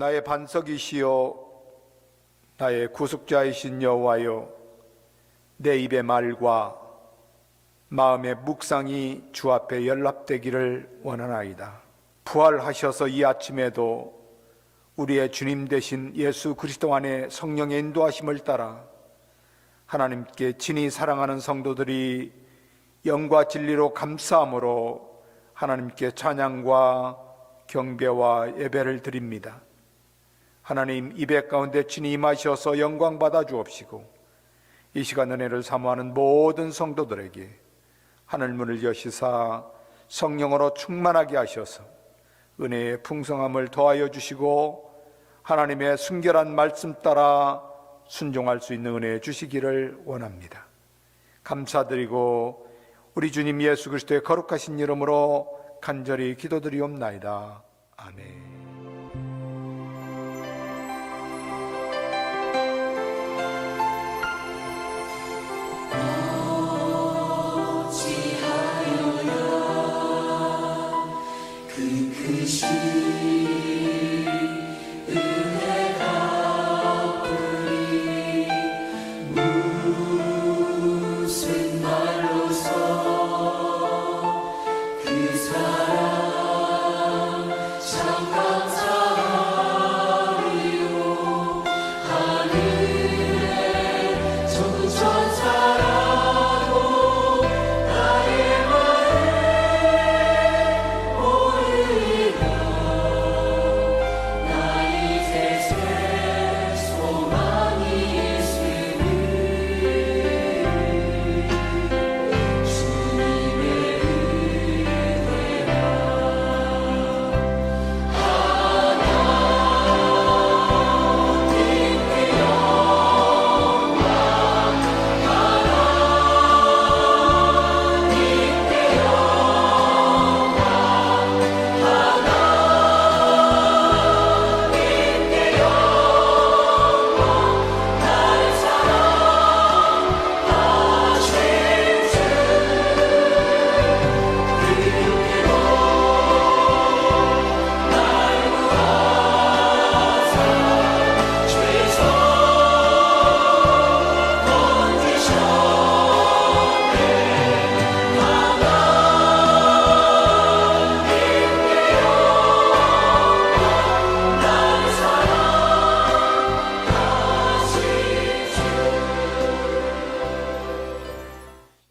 나의 반석이시요 나의 구속자이신 여호와여, 내 입의 말과 마음의 묵상이 주 앞에 연락되기를 원하나이다. 부활하셔서 이 아침에도 우리의 주님 되신 예수 그리스도 안에 성령의 인도하심을 따라 하나님께 진히 사랑하는 성도들이 영과 진리로 감사함으로 하나님께 찬양과 경배와 예배를 드립니다. 하나님, 이백 가운데 친히 임하셔서 영광 받아 주옵시고 이 시간 은혜를 사모하는 모든 성도들에게 하늘문을 여시사 성령으로 충만하게 하셔서 은혜의 풍성함을 더하여 주시고 하나님의 순결한 말씀 따라 순종할 수 있는 은혜 주시기를 원합니다. 감사드리고 우리 주님 예수 그리스도의 거룩하신 이름으로 간절히 기도드리옵나이다. 아멘.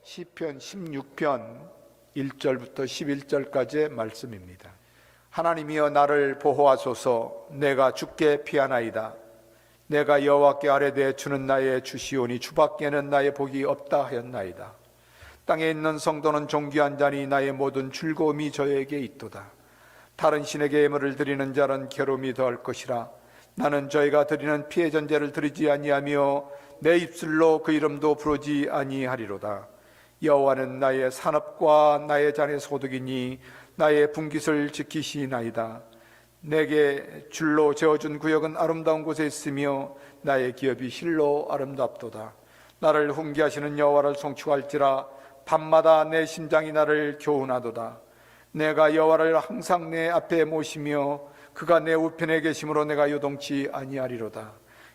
시편 16편 1절부터 11절까지의 말씀입니다. 하나님이여 나를 보호하소서. 내가 주께 피하나이다. 내가 여호와께 아뢰되 주는 나의 주시오니 주밖에는 나의 복이 없다 하였나이다. 땅에 있는 성도는 존귀한 자니 나의 모든 즐거움이 저에게 있도다. 다른 신에게 예물을 드리는 자는 괴로움이 더할 것이라. 나는 저희가 드리는 피의 전제를 드리지 아니하며 내 입술로 그 이름도 부르지 아니하리로다. 여호와는 나의 산업과 나의 잔의 소득이니 나의 분깃을 지키시나이다. 내게 줄로 재어준 구역은 아름다운 곳에 있으며 나의 기업이 실로 아름답도다. 나를 훈계하시는 여호와를 송축할지라. 밤마다 내 심장이 나를 교훈하도다. 내가 여호와를 항상 내 앞에 모시며 그가 내 우편에 계심으로 내가 요동치 아니하리로다.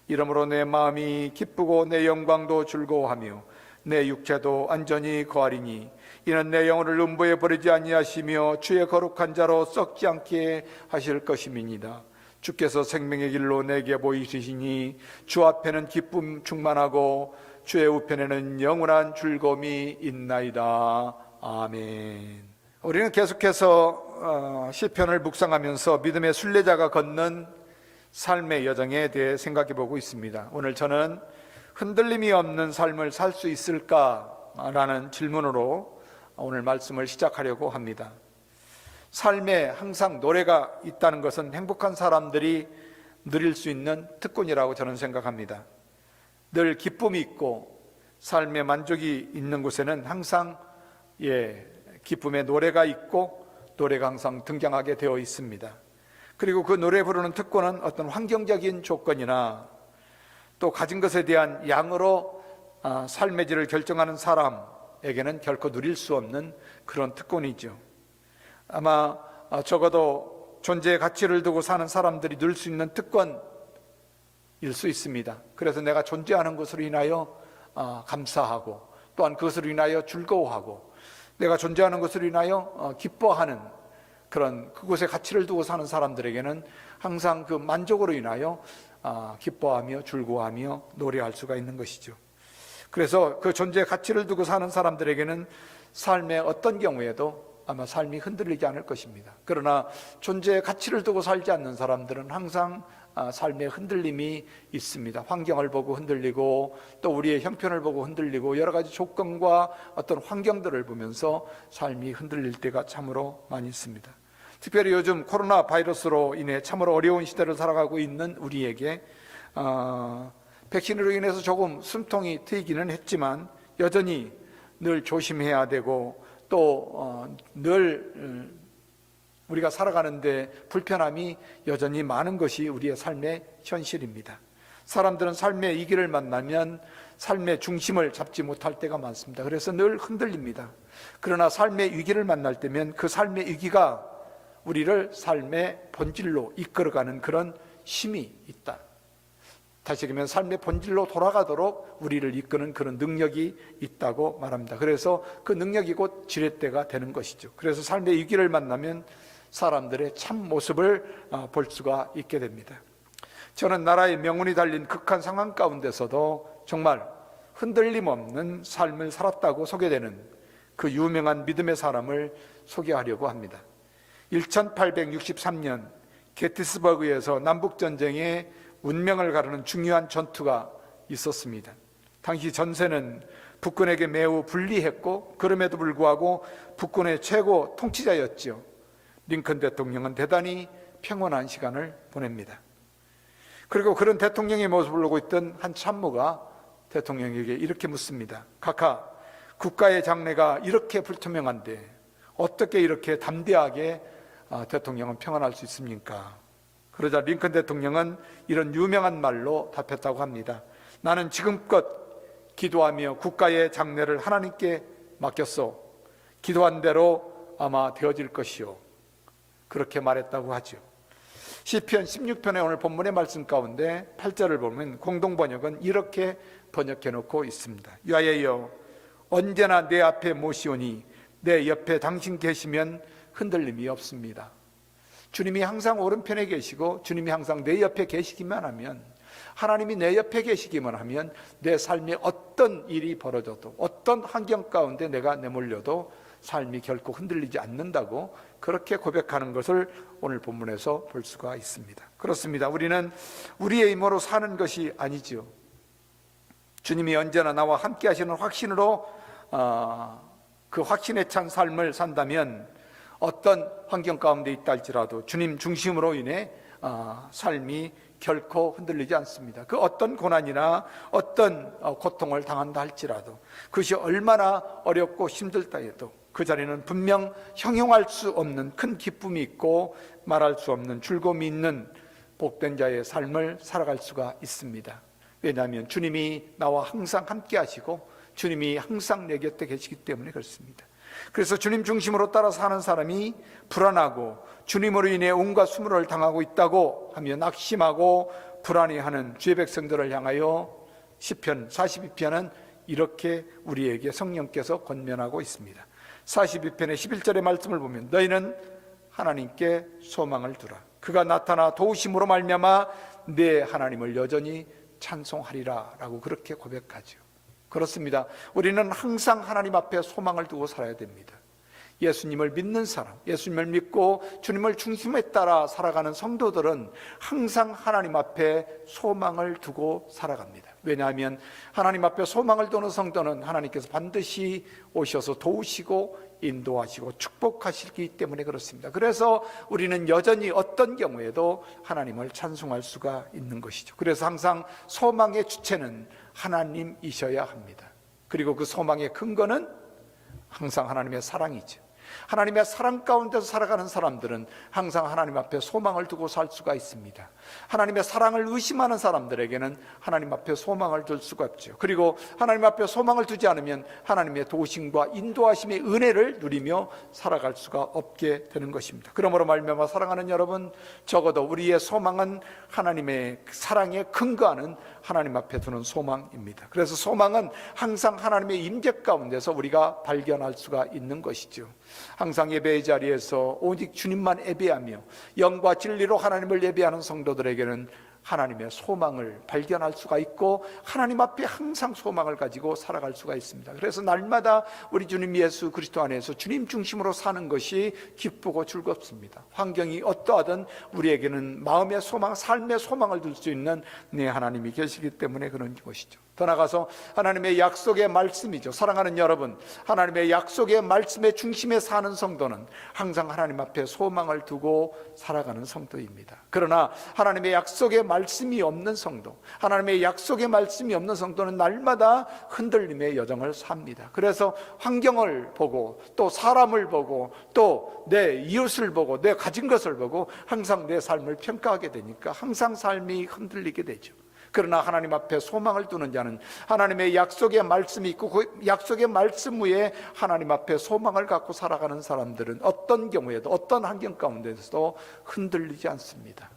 이러므로 내 마음이 기쁘고 내 영광도 즐거워하며 내 육체도 안전히 거하리니 이는 내 영혼을 음부에 버리지 아니하시며 주의 거룩한 자로 썩지 않게 하실 것임이니이다. 주께서 생명의 길로 내게 보이시니 주 앞에는 기쁨 충만하고 주의 우편에는 영원한 즐거움이 있나이다. 아멘. 우리는 계속해서 시편을 묵상하면서 믿음의 순례자가 걷는 삶의 여정에 대해 생각해 보고 있습니다. 오늘 저는 흔들림이 없는 삶을 살 수 있을까라는 질문으로 오늘 말씀을 시작하려고 합니다. 삶에 항상 노래가 있다는 것은 행복한 사람들이 누릴 수 있는 특권이라고 저는 생각합니다. 늘 기쁨이 있고 삶의 만족이 있는 곳에는 항상 기쁨의 노래가 있고 노래가 항상 등장하게 되어 있습니다. 그리고 그 노래 부르는 특권은 어떤 환경적인 조건이나 또 가진 것에 대한 양으로 삶의 질을 결정하는 사람에게는 결코 누릴 수 없는 그런 특권이죠. 아마 적어도 존재의 가치를 두고 사는 사람들이 누릴 수 있는 특권일 수 있습니다. 그래서 내가 존재하는 것으로 인하여 감사하고, 또한 그것으로 인하여 즐거워하고, 내가 존재하는 것으로 인하여 기뻐하는 그런 그곳의 가치를 두고 사는 사람들에게는 항상 그 만족으로 인하여 기뻐하며 즐거워하며 노래할 수가 있는 것이죠. 그래서 그 존재의 가치를 두고 사는 사람들에게는 삶의 어떤 경우에도 아마 삶이 흔들리지 않을 것입니다. 그러나 존재의 가치를 두고 살지 않는 사람들은 항상 삶의 흔들림이 있습니다. 환경을 보고 흔들리고, 또 우리의 형편을 보고 흔들리고, 여러 가지 조건과 어떤 환경들을 보면서 삶이 흔들릴 때가 참으로 많이 있습니다. 특별히 요즘 코로나 바이러스로 인해 참으로 어려운 시대를 살아가고 있는 우리에게 백신으로 인해서 조금 숨통이 트이기는 했지만 여전히 늘 조심해야 되고, 또 늘 우리가 살아가는데 불편함이 여전히 많은 것이 우리의 삶의 현실입니다. 사람들은 삶의 위기를 만나면 삶의 중심을 잡지 못할 때가 많습니다. 그래서 늘 흔들립니다. 그러나 삶의 위기를 만날 때면 그 삶의 위기가 우리를 삶의 본질로 이끌어가는 그런 힘이 있다. 다시 얘기하면 삶의 본질로 돌아가도록 우리를 이끄는 그런 능력이 있다고 말합니다. 그래서 그 능력이 곧 지렛대가 되는 것이죠. 그래서 삶의 위기를 만나면 사람들의 참 모습을 볼 수가 있게 됩니다. 저는 나라의 명운이 달린 극한 상황 가운데서도 정말 흔들림 없는 삶을 살았다고 소개되는 그 유명한 믿음의 사람을 소개하려고 합니다. 1863년 게티스버그에서 남북전쟁의 운명을 가르는 중요한 전투가 있었습니다. 당시 전세는 북군에게 매우 불리했고, 그럼에도 불구하고 북군의 최고 통치자였지요. 링컨 대통령은 대단히 평온한 시간을 보냅니다. 그리고 그런 대통령의 모습을 보고 있던 한 참모가 대통령에게 이렇게 묻습니다. 카카, 국가의 장래가 이렇게 불투명한데 어떻게 이렇게 담대하게 대통령은 평안할 수 있습니까? 그러자 링컨 대통령은 이런 유명한 말로 답했다고 합니다. 나는 지금껏 기도하며 국가의 장래를 하나님께 맡겼소. 기도한 대로 아마 되어질 것이요. 그렇게 말했다고 하죠. 시편 16편의 오늘 본문의 말씀 가운데 8절을 보면 공동번역은 이렇게 번역해 놓고 있습니다. 야훼여, 언제나 내 앞에 모시오니 내 옆에 당신 계시면 흔들림이 없습니다. 주님이 항상 오른편에 계시고 주님이 항상 내 옆에 계시기만 하면, 하나님이 내 옆에 계시기만 하면 내 삶에 어떤 일이 벌어져도, 어떤 환경 가운데 내가 내몰려도 삶이 결코 흔들리지 않는다고 그렇게 고백하는 것을 오늘 본문에서 볼 수가 있습니다. 그렇습니다. 우리는 우리의 힘으로 사는 것이 아니죠. 주님이 언제나 나와 함께 하시는 확신으로 그 확신에 찬 삶을 산다면 어떤 환경 가운데 있다 할지라도 주님 중심으로 인해 삶이 결코 흔들리지 않습니다. 그 어떤 고난이나 어떤 고통을 당한다 할지라도, 그것이 얼마나 어렵고 힘들다 해도 그 자리는 분명 형용할 수 없는 큰 기쁨이 있고 말할 수 없는 즐거움이 있는 복된 자의 삶을 살아갈 수가 있습니다. 왜냐하면 주님이 나와 항상 함께 하시고 주님이 항상 내 곁에 계시기 때문에 그렇습니다. 그래서 주님 중심으로 따라 사는 사람이 불안하고 주님으로 인해 온갖 수모를 당하고 있다고 하며 낙심하고 불안해하는 주의 백성들을 향하여 시편 42편은 이렇게 우리에게 성령께서 권면하고 있습니다. 42편의 11절의 말씀을 보면 너희는 하나님께 소망을 두라. 그가 나타나 도우심으로 말미암아 내 하나님을 여전히 찬송하리라 라고 그렇게 고백하죠. 그렇습니다. 우리는 항상 하나님 앞에 소망을 두고 살아야 됩니다. 예수님을 믿는 사람, 예수님을 믿고 주님을 중심에 따라 살아가는 성도들은 항상 하나님 앞에 소망을 두고 살아갑니다. 왜냐하면 하나님 앞에 소망을 두는 성도는 하나님께서 반드시 오셔서 도우시고 인도하시고 축복하시기 때문에 그렇습니다. 그래서 우리는 여전히 어떤 경우에도 하나님을 찬송할 수가 있는 것이죠. 그래서 항상 소망의 주체는 하나님이셔야 합니다. 그리고 그 소망의 근거는 항상 하나님의 사랑이죠. 하나님의 사랑 가운데서 살아가는 사람들은 항상 하나님 앞에 소망을 두고 살 수가 있습니다. 하나님의 사랑을 의심하는 사람들에게는 하나님 앞에 소망을 둘 수가 없죠. 그리고 하나님 앞에 소망을 두지 않으면 하나님의 도우심과 인도하심의 은혜를 누리며 살아갈 수가 없게 되는 것입니다. 그러므로 말미암아 사랑하는 여러분, 적어도 우리의 소망은 하나님의 사랑에 근거하는 하나님 앞에 두는 소망입니다. 그래서 소망은 항상 하나님의 임재 가운데서 우리가 발견할 수가 있는 것이죠. 항상 예배의 자리에서 오직 주님만 예배하며 영과 진리로 하나님을 예배하는 성도들에게는 하나님의 소망을 발견할 수가 있고 하나님 앞에 항상 소망을 가지고 살아갈 수가 있습니다. 그래서 날마다 우리 주님 예수 그리스도 안에서 주님 중심으로 사는 것이 기쁘고 즐겁습니다. 환경이 어떠하든 우리에게는 마음의 소망, 삶의 소망을 둘 수 있는 네 하나님이 계시기 때문에 그런 것이죠. 더 나아가서 하나님의 약속의 말씀이죠. 사랑하는 여러분, 하나님의 약속의 말씀의 중심에 사는 성도는 항상 하나님 앞에 소망을 두고 살아가는 성도입니다. 그러나 하나님의 약속의 말씀이 없는 성도, 하나님의 약속의 말씀이 없는 성도는 날마다 흔들림의 여정을 삽니다. 그래서 환경을 보고 또 사람을 보고 또 내 이웃을 보고 내 가진 것을 보고 항상 내 삶을 평가하게 되니까 항상 삶이 흔들리게 되죠. 그러나 하나님 앞에 소망을 두는 자는 하나님의 약속의 말씀이 있고 그 약속의 말씀 위에 하나님 앞에 소망을 갖고 살아가는 사람들은 어떤 경우에도 어떤 환경 가운데서도 흔들리지 않습니다.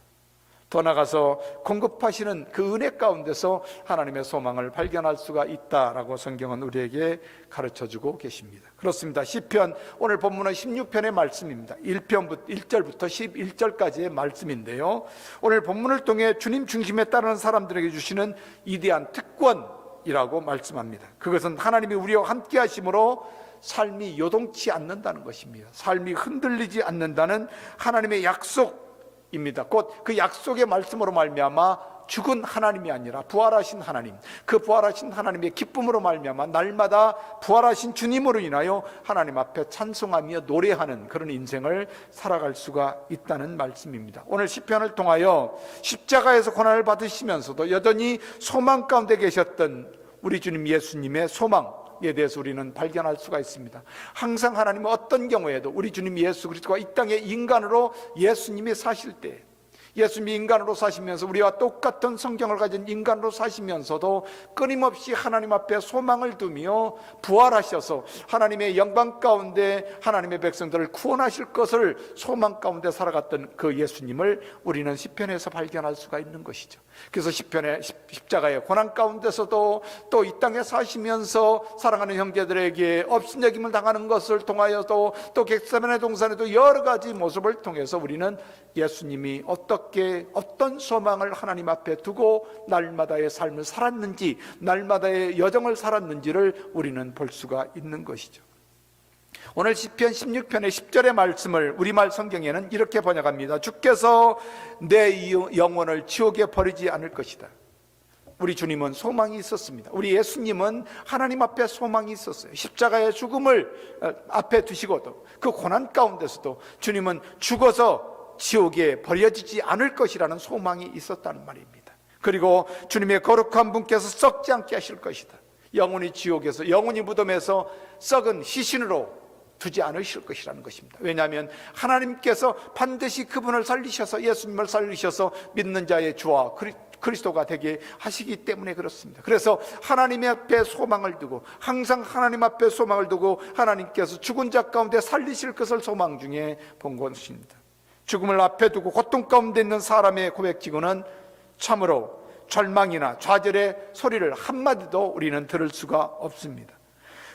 더 나아가서 공급하시는 그 은혜 가운데서 하나님의 소망을 발견할 수가 있다라고 성경은 우리에게 가르쳐주고 계십니다. 그렇습니다. 시편, 오늘 본문은 16편의 말씀입니다. 1절부터 11절까지의 말씀인데요, 오늘 본문을 통해 주님 중심에 따르는 사람들에게 주시는 위대한 특권이라고 말씀합니다. 그것은 하나님이 우리와 함께 하심으로 삶이 요동치 않는다는 것입니다. 삶이 흔들리지 않는다는 하나님의 약속 입니다. 곧 그 약속의 말씀으로 말미암아 죽은 하나님이 아니라 부활하신 하나님, 그 부활하신 하나님의 기쁨으로 말미암아 날마다 부활하신 주님으로 인하여 하나님 앞에 찬송하며 노래하는 그런 인생을 살아갈 수가 있다는 말씀입니다. 오늘 시편을 통하여 십자가에서 고난을 받으시면서도 여전히 소망 가운데 계셨던 우리 주님 예수님의 소망에 대해서 우리는 발견할 수가 있습니다. 항상 하나님은 어떤 경우에도 우리 주님 예수 그리스도가 이 땅에 인간으로 예수님이 사실 때, 예수님이 인간으로 사시면서 우리와 똑같은 성경을 가진 인간으로 사시면서도 끊임없이 하나님 앞에 소망을 두며 부활하셔서 하나님의 영광 가운데 하나님의 백성들을 구원하실 것을 소망 가운데 살아갔던 그 예수님을 우리는 시편에서 발견할 수가 있는 것이죠. 그래서 시편의 십자가의 고난 가운데서도 또 이 땅에 사시면서 사랑하는 형제들에게 업신여김을 당하는 것을 통하여도 또 겟세마네 동산에도 여러 가지 모습을 통해서 우리는 예수님이 어떤 소망을 하나님 앞에 두고 날마다의 삶을 살았는지, 날마다의 여정을 살았는지를 우리는 볼 수가 있는 것이죠. 오늘 시편 16편의 10절의 말씀을 우리말 성경에는 이렇게 번역합니다. 주께서 내 영혼을 지옥에 버리지 않을 것이다. 우리 주님은 소망이 있었습니다. 우리 예수님은 하나님 앞에 소망이 있었어요. 십자가의 죽음을 앞에 두시고도 그 고난 가운데서도 주님은 죽어서 지옥에 버려지지 않을 것이라는 소망이 있었다는 말입니다. 그리고 주님의 거룩한 분께서 썩지 않게 하실 것이다. 영혼이 지옥에서, 영혼이 무덤에서 썩은 시신으로 두지 않으실 것이라는 것입니다. 왜냐하면 하나님께서 반드시 그분을 살리셔서, 예수님을 살리셔서 믿는 자의 주와 그리스도가 되게 하시기 때문에 그렇습니다. 그래서 하나님 앞에 소망을 두고, 항상 하나님 앞에 소망을 두고 하나님께서 죽은 자 가운데 살리실 것을 소망 중에 본 것입니다. 죽음을 앞에 두고 고통 가운데 있는 사람의 고백지고는 참으로 절망이나 좌절의 소리를 한마디도 우리는 들을 수가 없습니다.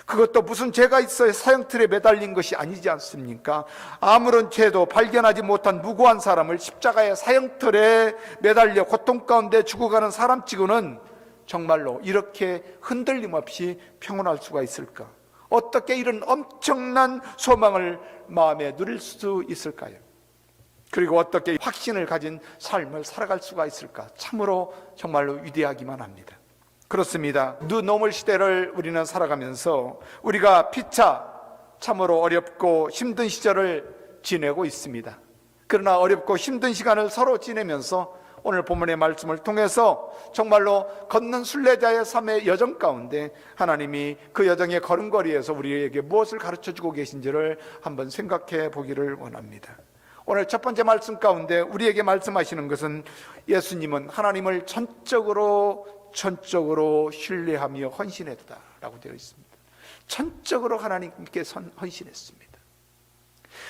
그것도 무슨 죄가 있어야 사형틀에 매달린 것이 아니지 않습니까? 아무런 죄도 발견하지 못한 무고한 사람을 십자가의 사형틀에 매달려 고통 가운데 죽어가는 사람치고는 정말로 이렇게 흔들림 없이 평온할 수가 있을까? 어떻게 이런 엄청난 소망을 마음에 누릴 수 있을까요? 그리고 어떻게 확신을 가진 삶을 살아갈 수가 있을까? 참으로 정말로 위대하기만 합니다. 그렇습니다. 뉴노멀 시대를 우리는 살아가면서 우리가 피차 참으로 어렵고 힘든 시절을 지내고 있습니다. 그러나 어렵고 힘든 시간을 서로 지내면서 오늘 본문의 말씀을 통해서 정말로 걷는 순례자의 삶의 여정 가운데 하나님이 그 여정의 걸음걸이에서 우리에게 무엇을 가르쳐주고 계신지를 한번 생각해 보기를 원합니다. 오늘 첫 번째 말씀 가운데 우리에게 말씀하시는 것은 예수님은 하나님을 전적으로 신뢰하며 헌신했다 라고 되어 있습니다. 전적으로 하나님께 헌신했습니다.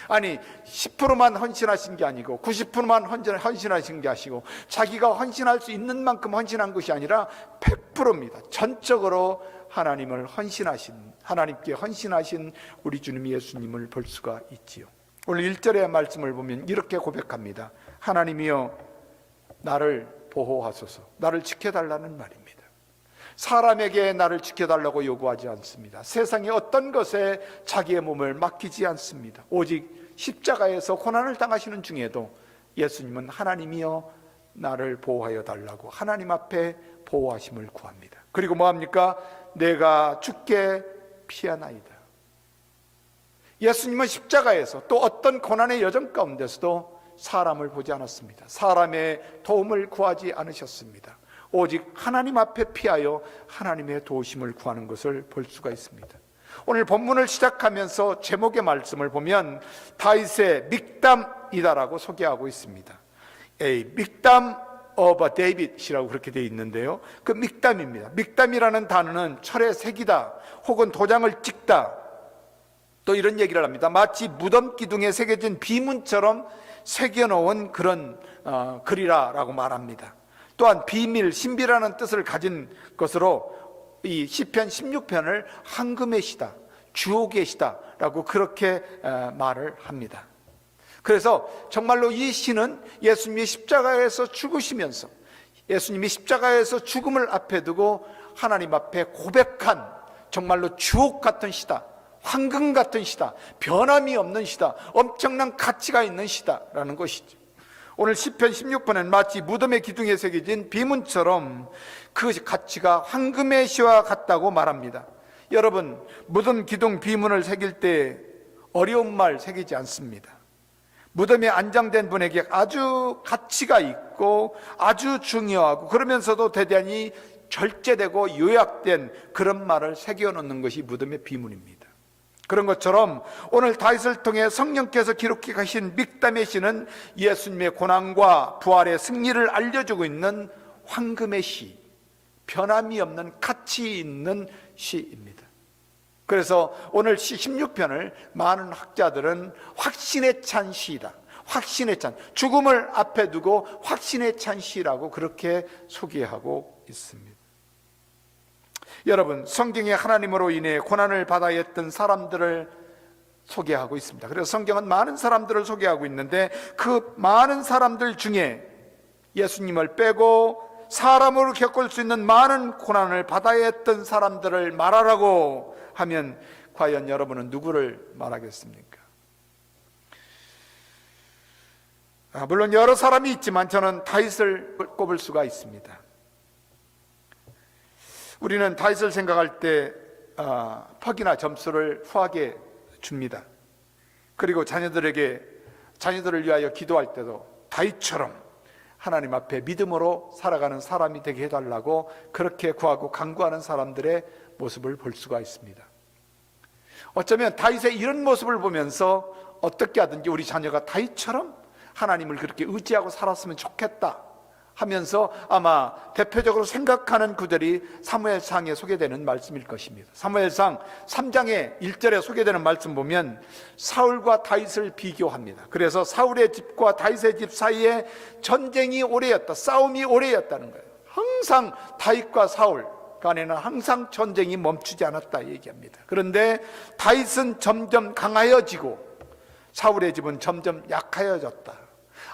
아니 10%만 헌신하신 게 아니고 90%만 헌신하신 게 아니고 자기가 헌신할 수 있는 만큼 헌신한 것이 아니라 100%입니다. 전적으로 하나님께 헌신하신 우리 주님 예수님을 볼 수가 있지요. 오늘 1절의 말씀을 보면 이렇게 고백합니다. 하나님이여 나를 보호하소서. 나를 지켜달라는 말입니다. 사람에게 나를 지켜달라고 요구하지 않습니다. 세상의 어떤 것에 자기의 몸을 맡기지 않습니다. 오직 십자가에서 고난을 당하시는 중에도 예수님은 하나님이여 나를 보호하여 달라고 하나님 앞에 보호하심을 구합니다. 그리고 뭐합니까? 내가 죽게 피하나이다. 예수님은 십자가에서 또 어떤 고난의 여정 가운데서도 사람을 보지 않았습니다. 사람의 도움을 구하지 않으셨습니다. 오직 하나님 앞에 피하여 하나님의 도우심을 구하는 것을 볼 수가 있습니다. 오늘 본문을 시작하면서 제목의 말씀을 보면 다윗의 믹담이다라고 소개하고 있습니다. 믹담 of David이라고 그렇게 되어 있는데요, 그 믹담입니다. 믹담이라는 단어는 철에 새기다 혹은 도장을 찍다, 또 이런 얘기를 합니다. 마치 무덤 기둥에 새겨진 비문처럼 새겨놓은 그런 글이라고 말합니다. 또한 비밀, 신비라는 뜻을 가진 것으로 이 시편 16편을 황금의 시다, 주옥의 시다라고 그렇게 말을 합니다. 그래서 정말로 이 시는 예수님이 십자가에서 죽으시면서 예수님이 십자가에서 죽음을 앞에 두고 하나님 앞에 고백한 정말로 주옥 같은 시다, 황금 같은 시다, 변함이 없는 시다, 엄청난 가치가 있는 시다라는 것이죠. 오늘 시편 16편은 마치 무덤의 기둥에 새겨진 비문처럼 그 가치가 황금의 시와 같다고 말합니다. 여러분, 무덤 기둥 비문을 새길 때 어려운 말 새기지 않습니다. 무덤에 안장된 분에게 아주 가치가 있고 아주 중요하고 그러면서도 대단히 절제되고 요약된 그런 말을 새겨놓는 것이 무덤의 비문입니다. 그런 것처럼 오늘 다윗을 통해 성령께서 기록해 가신 믹담의 시는 예수님의 고난과 부활의 승리를 알려주고 있는 황금의 시, 변함이 없는 가치 있는 시입니다. 그래서 오늘 시 16편을 많은 학자들은 확신에 찬 시이다, 확신에 찬, 죽음을 앞에 두고 확신에 찬 시라고 그렇게 소개하고 있습니다. 여러분, 성경에 하나님으로 인해 고난을 받아야 했던 사람들을 소개하고 있습니다. 그래서 성경은 많은 사람들을 소개하고 있는데 그 많은 사람들 중에 예수님을 빼고 사람으로 겪을 수 있는 많은 고난을 받아야 했던 사람들을 말하라고 하면 과연 여러분은 누구를 말하겠습니까? 물론 여러 사람이 있지만 저는 다윗을 꼽을 수가 있습니다. 우리는 다윗을 생각할 때 퍽이나 점수를 후하게 줍니다. 그리고 자녀들을 위하여 기도할 때도 다윗처럼 하나님 앞에 믿음으로 살아가는 사람이 되게 해달라고 그렇게 구하고 간구하는 사람들의 모습을 볼 수가 있습니다. 어쩌면 다윗의 이런 모습을 보면서 어떻게 하든지 우리 자녀가 다윗처럼 하나님을 그렇게 의지하고 살았으면 좋겠다 하면서 아마 대표적으로 생각하는 구절이 사무엘상에 소개되는 말씀일 것입니다. 사무엘상 3장의 1절에 소개되는 말씀 보면 사울과 다윗을 비교합니다. 그래서 사울의 집과 다윗의 집 사이에 전쟁이 오래였다, 싸움이 오래였다는 거예요. 항상 다윗과 사울 간에는 항상 전쟁이 멈추지 않았다 얘기합니다. 그런데 다윗은 점점 강하여지고 사울의 집은 점점 약하여졌다.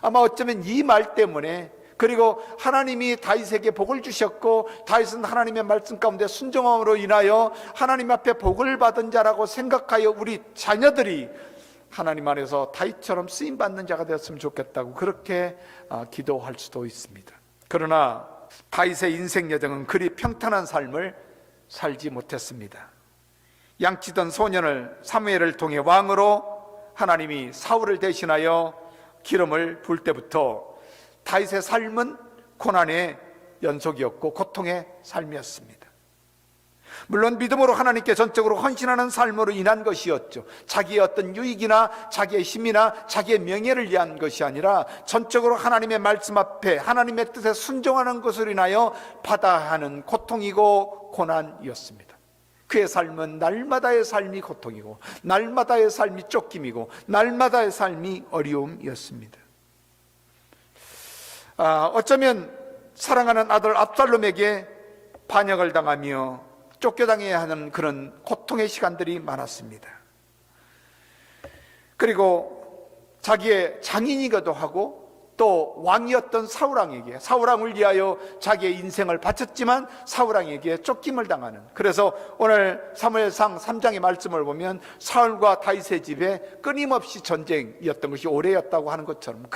아마 어쩌면 이 말 때문에, 그리고 하나님이 다윗에게 복을 주셨고 다윗은 하나님의 말씀 가운데 순종함으로 인하여 하나님 앞에 복을 받은 자라고 생각하여 우리 자녀들이 하나님 안에서 다윗처럼 쓰임받는 자가 되었으면 좋겠다고 그렇게 기도할 수도 있습니다. 그러나 다윗의 인생 여정은 그리 평탄한 삶을 살지 못했습니다. 양치던 소년을 사무엘을 통해 왕으로 하나님이 사울을 대신하여 기름을 부을 때부터 다윗의 삶은 고난의 연속이었고 고통의 삶이었습니다. 물론 믿음으로 하나님께 전적으로 헌신하는 삶으로 인한 것이었죠. 자기의 어떤 유익이나 자기의 힘이나 자기의 명예를 위한 것이 아니라 전적으로 하나님의 말씀 앞에 하나님의 뜻에 순종하는 것으로 인하여 받아야 하는 고통이고 고난이었습니다. 그의 삶은 날마다의 삶이 고통이고 날마다의 삶이 쫓김이고 날마다의 삶이 어려움이었습니다. 어쩌면 사랑하는 아들 압살롬에게 반역을 당하며 쫓겨다녀야 하는 그런 고통의 시간들이 많았습니다. 그리고 자기의 장인이기도 하고 또 왕이었던 사울왕을 위하여 자기의 인생을 바쳤지만 사울왕에게 쫓김을 당하는, 그래서 오늘 사무엘상 3장의 말씀을 보면 사울과 다윗의 집에 끊임없이 전쟁이었던 것이 오래였다고 하는 것처럼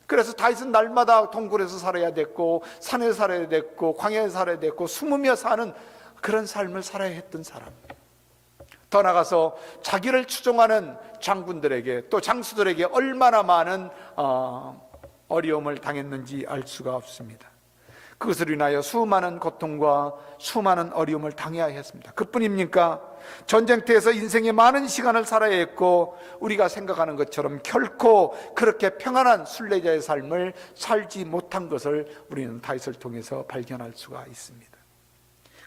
그래서 다윗은 날마다 동굴에서 살아야 됐고 산에 살아야 됐고 광야에 살아야 됐고 숨으며 사는 그런 삶을 살아야 했던 사람. 더 나아가서 자기를 추종하는 장군들에게 또 장수들에게 얼마나 많은 어려움을 당했는지 알 수가 없습니다. 그것으로 인하여 수많은 고통과 수많은 어려움을 당해야 했습니다. 그뿐입니까? 전쟁터에서 인생의 많은 시간을 살아야 했고 우리가 생각하는 것처럼 결코 그렇게 평안한 순례자의 삶을 살지 못한 것을 우리는 다윗을 통해서 발견할 수가 있습니다.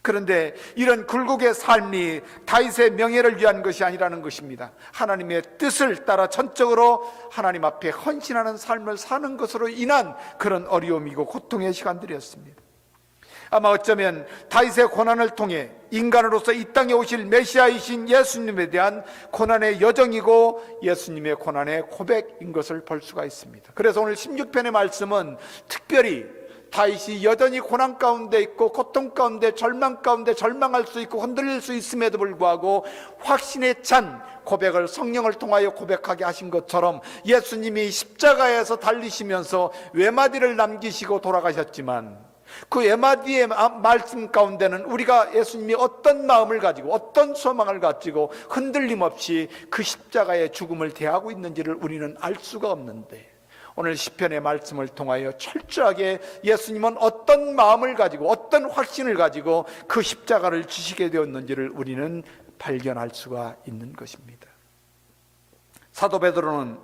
그런데 이런 굴곡의 삶이 다윗의 명예를 위한 것이 아니라는 것입니다. 하나님의 뜻을 따라 전적으로 하나님 앞에 헌신하는 삶을 사는 것으로 인한 그런 어려움이고 고통의 시간들이었습니다. 아마 어쩌면 다윗의 고난을 통해 인간으로서 이 땅에 오실 메시아이신 예수님에 대한 고난의 여정이고 예수님의 고난의 고백인 것을 볼 수가 있습니다. 그래서 오늘 16편의 말씀은 특별히 다윗이 여전히 고난 가운데 있고 고통 가운데 절망 가운데 절망할 수 있고 흔들릴 수 있음에도 불구하고 확신에 찬 고백을 성령을 통하여 고백하게 하신 것처럼 예수님이 십자가에서 달리시면서 외마디를 남기시고 돌아가셨지만 그 외마디의 말씀 가운데는 우리가 예수님이 어떤 마음을 가지고 어떤 소망을 가지고 흔들림 없이 그 십자가의 죽음을 대하고 있는지를 우리는 알 수가 없는데 오늘 시편의 말씀을 통하여 철저하게 예수님은 어떤 마음을 가지고 어떤 확신을 가지고 그 십자가를 지시게 되었는지를 우리는 발견할 수가 있는 것입니다. 사도 베드로는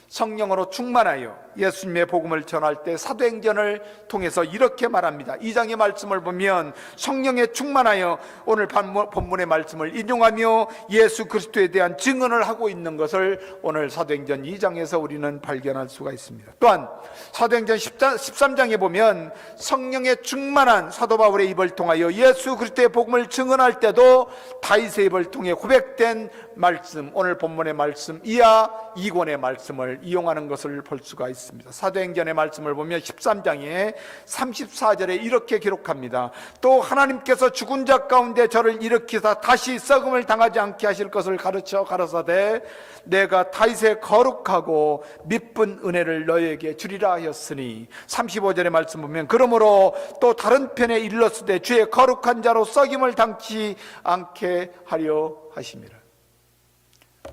성령으로 충만하여 예수님의 복음을 전할 때 사도행전을 통해서 이렇게 말합니다. 2장의 말씀을 보면 성령에 충만하여 오늘 본문의 말씀을 인용하며 예수 그리스도에 대한 증언을 하고 있는 것을 오늘 사도행전 2장에서 우리는 발견할 수가 있습니다. 또한 사도행전 13장에 보면 성령에 충만한 사도 바울의 입을 통하여 예수 그리스도의 복음을 증언할 때도 다윗의 입을 통해 고백된 말씀, 오늘 본문의 말씀 이하 2권의 말씀을 이용하는 것을 볼 수가 있습니다. 사도행전의 말씀을 보면 13장에 34절에 이렇게 기록합니다. 또 하나님께서 죽은 자 가운데 저를 일으키사 다시 썩음을 당하지 않게 하실 것을 가르쳐 가라사대 내가 다윗의 거룩하고 미쁜 은혜를 너에게 주리라 하였으니 35절의 말씀 보면 그러므로 또 다른 편에 일렀으되 주의 거룩한 자로 썩임을 당치 않게 하려 하심이라.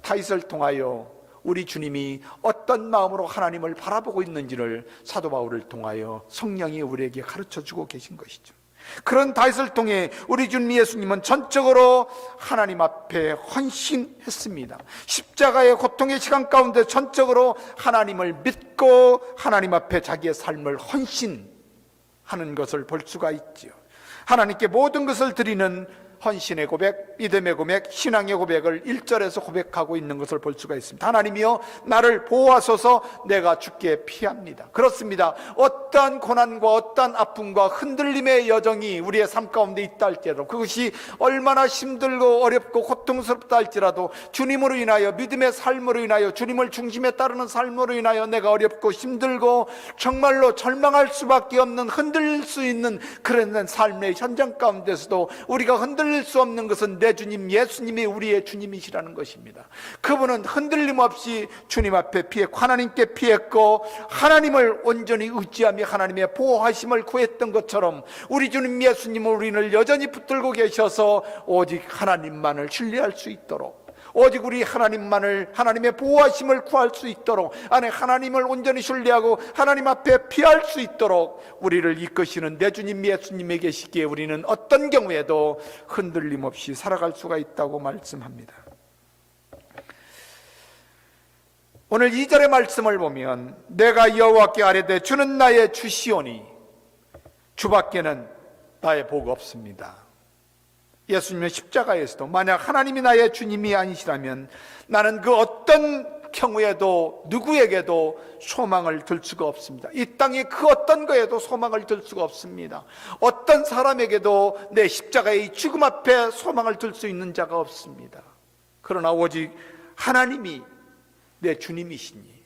다윗을 통하여 우리 주님이 어떤 마음으로 하나님을 바라보고 있는지를 사도 바울을 통하여 성령이 우리에게 가르쳐주고 계신 것이죠. 그런 다윗을 통해 우리 주님 예수님은 전적으로 하나님 앞에 헌신했습니다. 십자가의 고통의 시간 가운데 전적으로 하나님을 믿고 하나님 앞에 자기의 삶을 헌신하는 것을 볼 수가 있지요. 하나님께 모든 것을 드리는 헌신의 고백, 믿음의 고백, 신앙의 고백을 1절에서 고백하고 있는 것을 볼 수가 있습니다. 하나님이여 나를 보호하소서 내가 주께 피합니다. 그렇습니다. 어떠한 고난과 어떠한 아픔과 흔들림의 여정이 우리의 삶 가운데 있다 할지라도 그것이 얼마나 힘들고 어렵고 고통스럽다 할지라도 주님으로 인하여 믿음의 삶으로 인하여 주님을 중심에 따르는 삶으로 인하여 내가 어렵고 힘들고 정말로 절망할 수밖에 없는 흔들릴 수 있는 그런 삶의 현장 가운데서도 우리가 흔들릴 수 없는 것은 내 주님 예수님이 우리의 주님이시라는 것입니다. 그분은 흔들림 없이 주님 앞에 피했고 하나님께 피했고 하나님을 온전히 의지하며 하나님의 보호하심을 구했던 것처럼 우리 주님 예수님은 우리를 여전히 붙들고 계셔서 오직 하나님만을 신뢰할 수 있도록 오직 우리 하나님만을, 하나님의 보호하심을 구할 수 있도록, 안에 하나님을 온전히 신뢰하고 하나님 앞에 피할 수 있도록 우리를 이끄시는 내 주님 예수님에 계시기에 우리는 어떤 경우에도 흔들림 없이 살아갈 수가 있다고 말씀합니다. 오늘 2절의 말씀을 보면 내가 여호와께 아뢰되 주는 나의 주시오니 주밖에는 나의 복 없습니다. 예수님의 십자가에서도 만약 하나님이 나의 주님이 아니시라면 나는 그 어떤 경우에도 누구에게도 소망을 들 수가 없습니다. 이 땅의 그 어떤 거에도 소망을 들 수가 없습니다. 어떤 사람에게도 내 십자가의 죽음 앞에 소망을 들 수 있는 자가 없습니다. 그러나 오직 하나님이 내 주님이시니,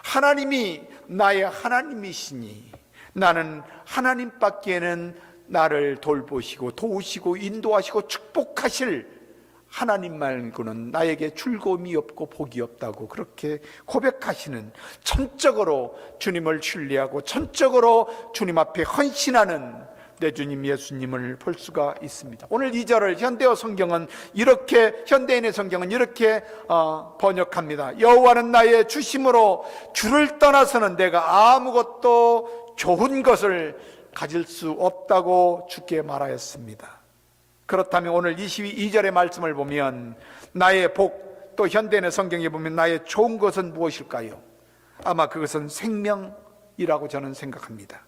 하나님이 나의 하나님이시니 나는 하나님밖에는 나를 돌보시고 도우시고 인도하시고 축복하실 하나님 말고는 나에게 즐거움이 없고 복이 없다고 그렇게 고백하시는, 전적으로 주님을 신뢰하고 전적으로 주님 앞에 헌신하는 내 주님 예수님을 볼 수가 있습니다. 오늘 2절을 현대어 성경은 이렇게, 현대인의 성경은 이렇게 번역합니다. 여호와는 나의 주심으로 주를 떠나서는 내가 아무것도 좋은 것을 가질 수 없다고 주께 말하였습니다. 그렇다면 오늘 22절의 말씀을 보면 나의 복, 또 현대인의 성경에 보면 나의 좋은 것은 무엇일까요? 아마 그것은 생명이라고 저는 생각합니다.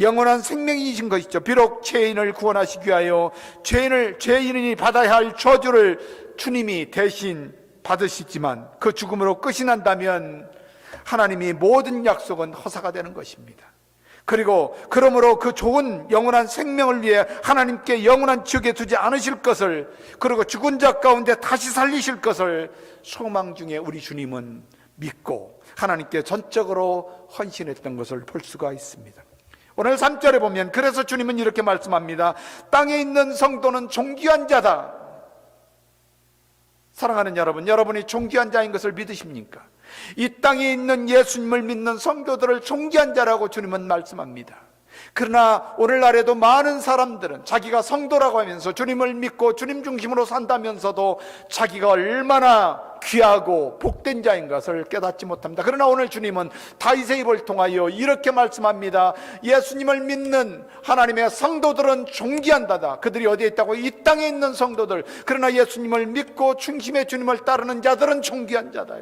영원한 생명이신 것이죠. 비록 죄인을 구원하시기 위하여 죄인이 받아야 할 저주를 주님이 대신 받으시지만 그 죽음으로 끝이 난다면 하나님이 모든 약속은 허사가 되는 것입니다. 그리고 그러므로 그 좋은 영원한 생명을 위해 하나님께 영원한 지옥에 두지 않으실 것을, 그리고 죽은 자 가운데 다시 살리실 것을 소망 중에 우리 주님은 믿고 하나님께 전적으로 헌신했던 것을 볼 수가 있습니다. 오늘 3절에 보면 그래서 주님은 이렇게 말씀합니다. 땅에 있는 성도는 존귀한 자다. 사랑하는 여러분, 여러분이 존귀한 자인 것을 믿으십니까? 이 땅에 있는 예수님을 믿는 성도들을 존귀한 자라고 주님은 말씀합니다. 그러나 오늘날에도 많은 사람들은 자기가 성도라고 하면서 주님을 믿고 주님 중심으로 산다면서도 자기가 얼마나 귀하고 복된 자인 것을 깨닫지 못합니다. 그러나 오늘 주님은 다윗의 입을 통하여 이렇게 말씀합니다. 예수님을 믿는 하나님의 성도들은 존귀한다다. 그들이 어디에 있다고? 이 땅에 있는 성도들. 그러나 예수님을 믿고 중심의 주님을 따르는 자들은 존귀한 자다.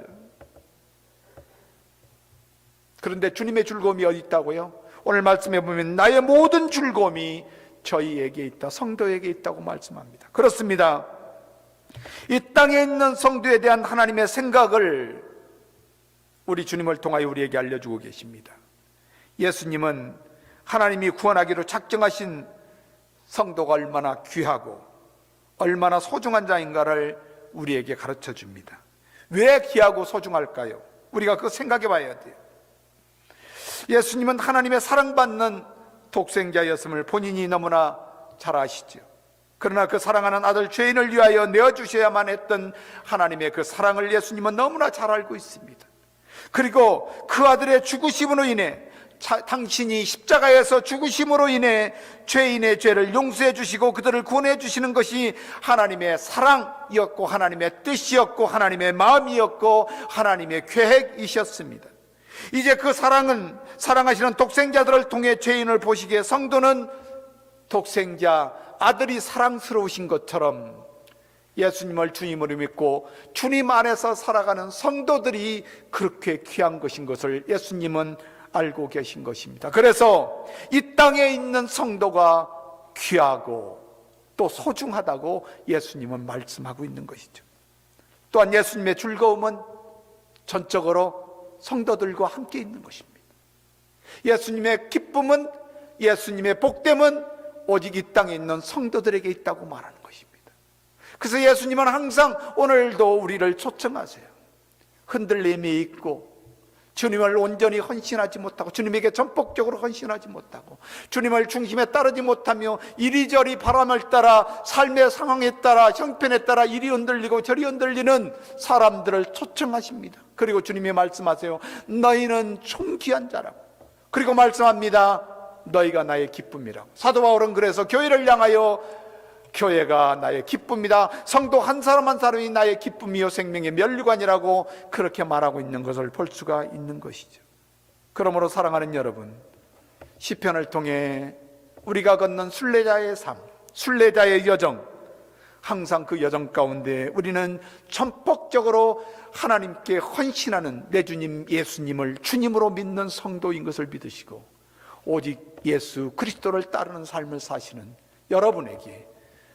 그런데 주님의 즐거움이 어디 있다고요? 오늘 말씀해 보면 나의 모든 즐거움이 저희에게 있다, 성도에게 있다고 말씀합니다. 그렇습니다. 이 땅에 있는 성도에 대한 하나님의 생각을 우리 주님을 통하여 우리에게 알려주고 계십니다. 예수님은 하나님이 구원하기로 작정하신 성도가 얼마나 귀하고 얼마나 소중한 자인가를 우리에게 가르쳐 줍니다. 왜 귀하고 소중할까요? 우리가 그거 생각해 봐야 돼요. 예수님은 하나님의 사랑받는 독생자였음을 본인이 너무나 잘 아시죠. 그러나 그 사랑하는 아들 죄인을 위하여 내어주셔야만 했던 하나님의 그 사랑을 예수님은 너무나 잘 알고 있습니다. 그리고 그 아들의 죽으심으로 인해, 당신이 십자가에서 죽으심으로 인해 죄인의 죄를 용서해 주시고 그들을 구원해 주시는 것이 하나님의 사랑이었고 하나님의 뜻이었고 하나님의 마음이었고 하나님의 계획이셨습니다. 이제 그 사랑은 사랑하시는 독생자들을 통해 죄인을 보시기에 성도는 독생자 아들이 사랑스러우신 것처럼 예수님을 주님으로 믿고 주님 안에서 살아가는 성도들이 그렇게 귀한 것인 것을 예수님은 알고 계신 것입니다. 그래서 이 땅에 있는 성도가 귀하고 또 소중하다고 예수님은 말씀하고 있는 것이죠. 또한 예수님의 즐거움은 전적으로 성도들과 함께 있는 것입니다. 예수님의 기쁨은, 예수님의 복됨은 오직 이 땅에 있는 성도들에게 있다고 말하는 것입니다. 그래서 예수님은 항상 오늘도 우리를 초청하세요. 흔들림이 있고 주님을 온전히 헌신하지 못하고 주님에게 전폭적으로 헌신하지 못하고 주님을 중심에 따르지 못하며 이리저리 바람을 따라 삶의 상황에 따라 형편에 따라 이리 흔들리고 저리 흔들리는 사람들을 초청하십니다. 그리고 주님이 말씀하세요. 너희는 존귀한 자라고. 그리고 말씀합니다. 너희가 나의 기쁨이라고. 사도 바울은 그래서 교회를 향하여 교회가 나의 기쁨이다. 성도 한 사람 한 사람이 나의 기쁨이요 생명의 면류관이라고 그렇게 말하고 있는 것을 볼 수가 있는 것이죠. 그러므로 사랑하는 여러분, 시편을 통해 우리가 걷는 순례자의 삶, 순례자의 여정, 항상 그 여정 가운데 우리는 전폭적으로 하나님께 헌신하는 내 주님 예수님을 주님으로 믿는 성도인 것을 믿으시고 오직 예수 그리스도를 따르는 삶을 사시는 여러분에게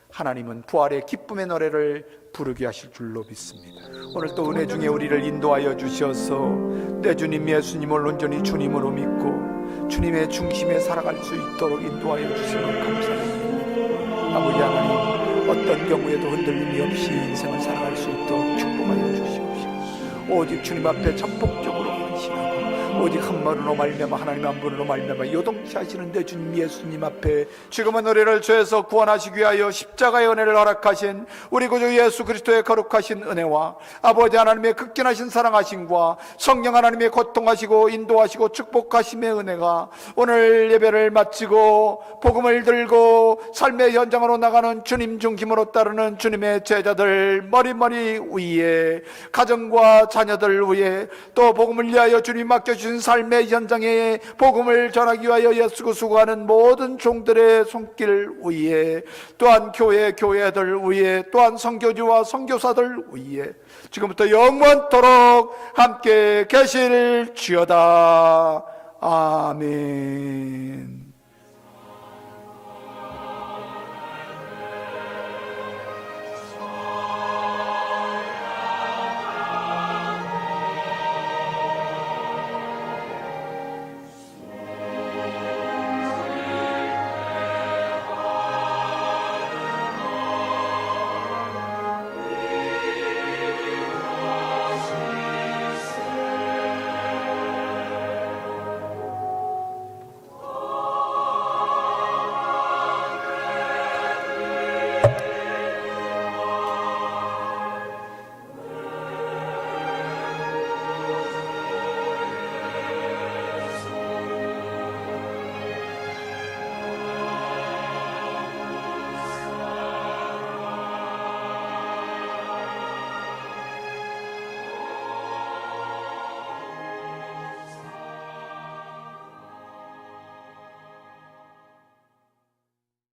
하나님은 부활의 기쁨의 노래를 부르게 하실 줄로 믿습니다. 오늘 또 은혜 중에 우리를 인도하여 주셔서 내 주님 예수님을 온전히 주님으로 믿고 주님의 중심에 살아갈 수 있도록 인도하여 주시면 감사합니다. 아버지 하나님, 어떤 경우에도 흔들림이 없이 인생을 살아갈 수 있도록 축복하여 주시옵소서. 오직 주님 앞에 전폭적으로 헌신하고 오직 한 말로 말미암아 하나님 한 분으로 말미암아 요동치 하시는 내 주님 예수님 앞에 지금은 우리를 죄에서 구원하시기 위하여 십자가의 은혜를 허락하신 우리 구주 예수 그리스도의 거룩하신 은혜와 아버지 하나님의 극진하신 사랑하심과 성령 하나님의 고통하시고 인도하시고 축복하심의 은혜가 오늘 예배를 마치고 복음을 들고 삶의 현장으로 나가는 주님 중심으로 따르는 주님의 제자들 머리머리 위에 가정과 자녀들 위에 또 복음을 위하여 주님 맡겨주신 삶의 현장에 복음을 전하기 위하여 애쓰고 수고하는 모든 종들의 손길 위에 또한 교회들 위에 또한 선교주와 선교사들 위에 지금부터 영원토록 함께 계실지어다. 아멘.